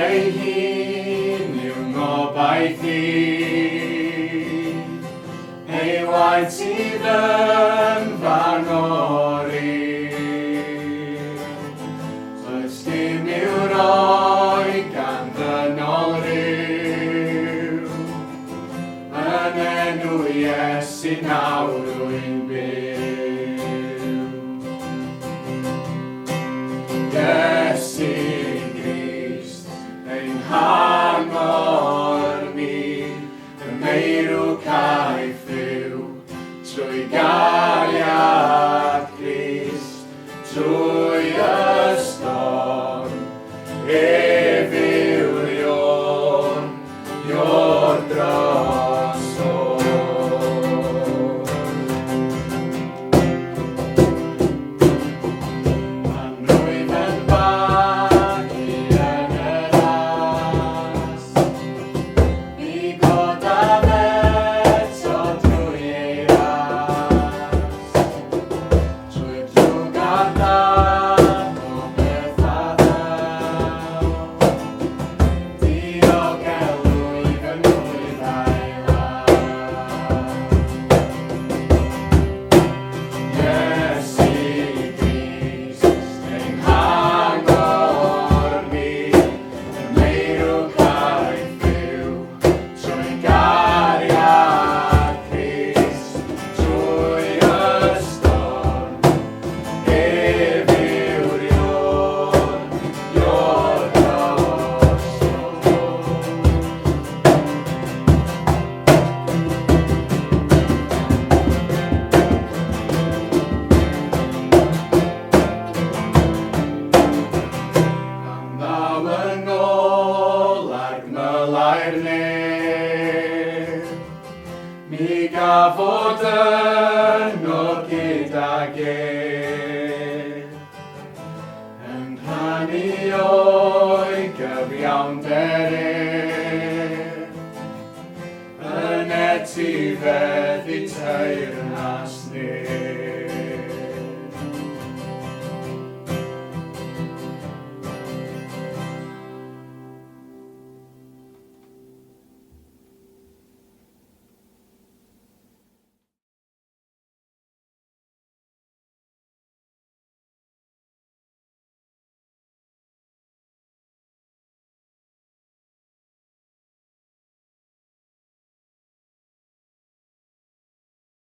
ei hun yw'n ngobaith i, ei waed sydd yn fangori. Does dim i'w roi gan ddynol ryw, yn enw Iesu nawr rwy'n byw. Iesu Grist, ein hangor mi, y meirw caiff yw, trwy gariad Grist, trwy y storm, efyrion, yw'r drosodd. Pan rwyf yn bagu yn y ras, mi godaf eto drwy ei ras, trwy'r drwg a'r darn o bethau ddaw, diogelwyd yn wyth a'i law. Iesu Grist, ein hangor mi, y meirw caiff yw, trwy gariad Crist, trwy y storm, efyrion, yw'r drosodd. Am ddaw yn ôl ag mylai'r neb, mi gafod yno gydag ef, yn rhannu o'i gyfiawnder ef, yn etifedd